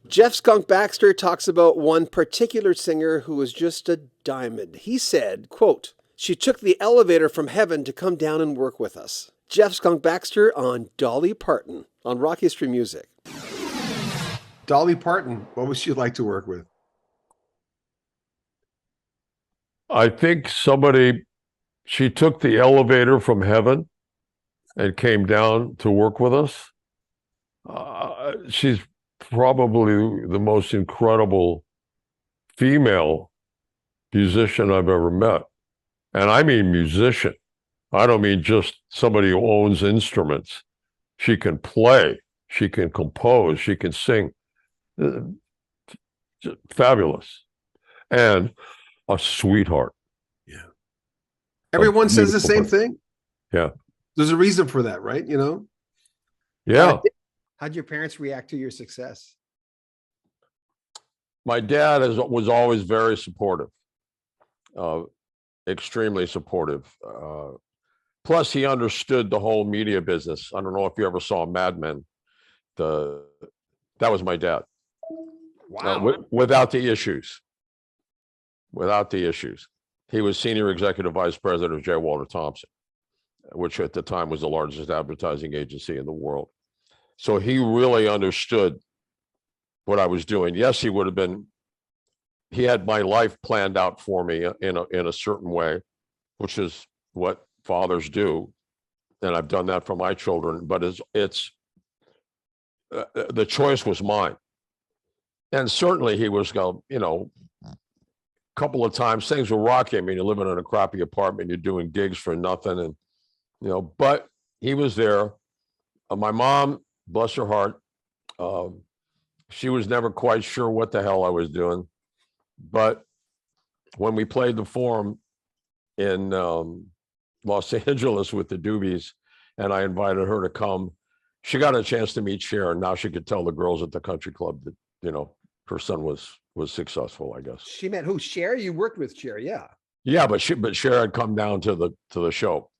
Jeff Skunk Baxter talks about one particular singer who was just a diamond. He said, quote, "She took the elevator from heaven to come down and work with us." Jeff Skunk Baxter on Dolly Parton on Rock History Music. Dolly Parton, what would she like to work with? I think she took the elevator from heaven and came down to work with us. She's probably the most incredible female musician I've ever met. And I mean musician. I don't mean just somebody who owns instruments. She can play, she can compose, she can sing. Fabulous. And a sweetheart. Yeah. Everyone says the same thing. Yeah. There's a reason for that, right? Yeah. How'd your parents react to your success? My dad was always very supportive, extremely supportive. Plus, he understood the whole media business. I don't know if you ever saw Mad Men. That was my dad. Wow. Without the issues. Without the issues. He was senior executive vice president of J. Walter Thompson, which at the time was the largest advertising agency in the world. So he really understood what I was doing. Yes, he had my life planned out for me in a certain way, which is what fathers do. And I've done that for my children, but the choice was mine. And certainly he was going, a couple of times things were rocky. I mean, you're living in a crappy apartment, you're doing gigs for nothing. And, but he was there. My mom, bless her heart, she was never quite sure what the hell I was doing. But when we played the Forum in Los Angeles with the Doobies, and I invited her to come, she got a chance to meet Cher, and now she could tell the girls at the country club that, her son was successful, I guess. She met who? Cher? You worked with Cher, yeah. Yeah, but Cher had come down to the show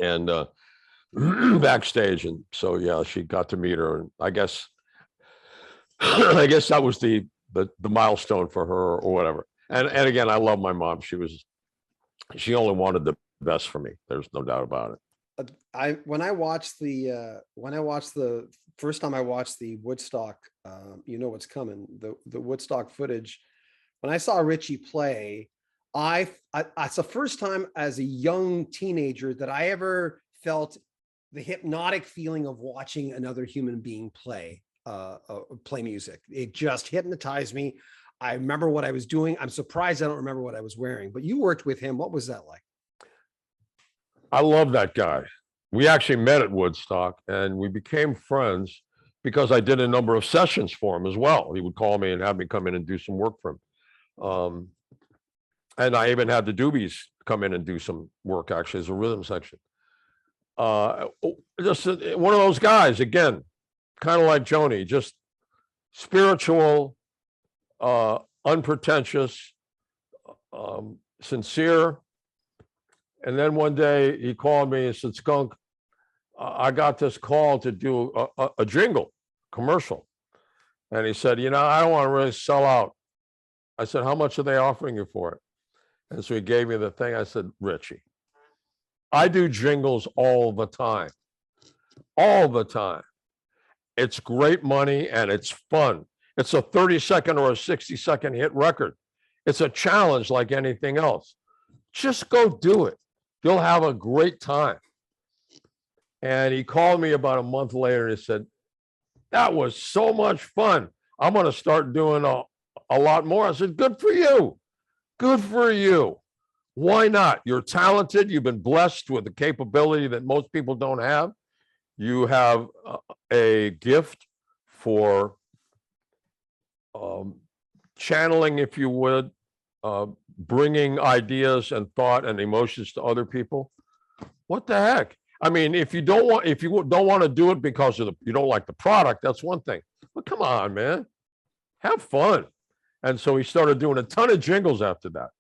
and backstage, and so yeah, she got to meet her, and I guess that was the milestone for her or whatever. And again, I love my mom. She only wanted the best for me. There's no doubt about it. When I watched the first time I watched the Woodstock, You Know What's Coming, the Woodstock footage, when I saw Richie play, it's the first time as a young teenager that I ever felt the hypnotic feeling of watching another human being play music. It just hypnotized me. I remember what I was doing. I'm surprised I don't remember what I was wearing, but you worked with him. What was that like? I love that guy. We actually met at Woodstock and we became friends because I did a number of sessions for him as well. He would call me and have me come in and do some work for him. And I even had the Doobies come in and do some work actually as a rhythm section. Just one of those guys, again, kind of like Joni, just spiritual, unpretentious, sincere. And then one day he called me and said, "Skunk, I got this call to do a jingle commercial." And he said, "I don't want to really sell out." I said, "How much are they offering you for it?" And so he gave me the thing. I said, "Richie, I do jingles all the time. All the time. It's great money and it's fun. It's a 30-second or a 60-second hit record. It's a challenge like anything else. Just go do it. You'll have a great time." And he called me about a month later and he said, "That was so much fun. I'm going to start doing a lot more." I said, "Good for you. Good for you. Why not? You're talented. You've been blessed with a capability that most people don't have. You have a gift for channeling, if you would, bringing ideas and thought and emotions to other people. What the heck? I mean, if you don't want to do it because you don't like the product, that's one thing. But come on, man, have fun." And so he started doing a ton of jingles after that.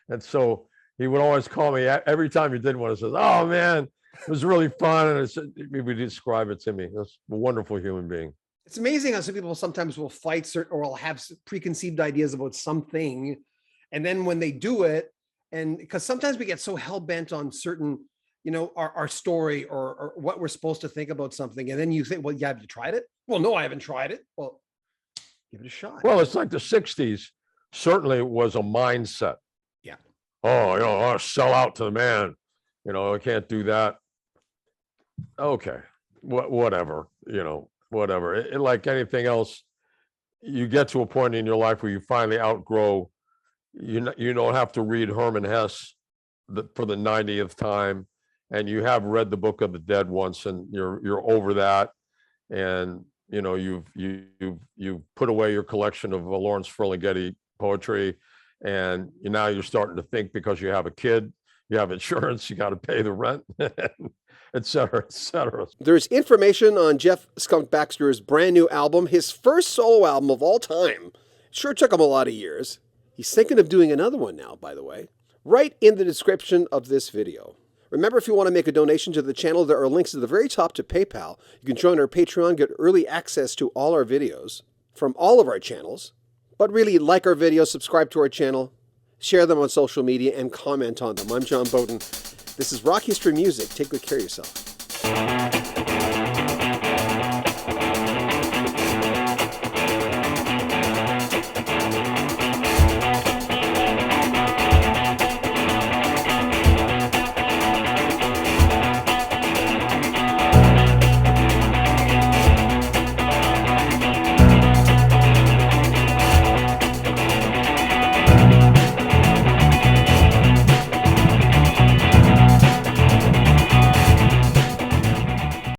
And so he would always call me every time he did one. He says, "Oh man, it was really fun." And he would describe it to me. That's a wonderful human being. It's amazing how some people sometimes will fight certain or will have preconceived ideas about something. And then when they do it, and because sometimes we get so hell bent on certain, our story or what we're supposed to think about something. And then you think, well, yeah, have you tried it? Well, no, I haven't tried it. Well, give it a shot. Well, it's like the 60s certainly was a mindset. Yeah. Oh, I'll sell out to the man. I can't do that. Okay. Whatever, whatever. Like anything else, you get to a point in your life where you finally outgrow. You don't have to read Herman Hesse for the 90th time, and you have read the Book of the Dead once, and you're over that, and you've put away your collection of Lawrence Ferlinghetti poetry, and now you're starting to think because you have a kid, you have insurance, you got to pay the rent, et cetera, et cetera. There's information on Jeff Skunk Baxter's brand new album, his first solo album of all time. Sure took him a lot of years. He's thinking of doing another one now, by the way, right in the description of this video. Remember, if you want to make a donation to the channel, there are links at the very top to PayPal. You can join our Patreon, get early access to all our videos from all of our channels. But really, like our videos, subscribe to our channel, share them on social media, and comment on them. I'm John Beaudin. This is Rock History Music. Take good care of yourself.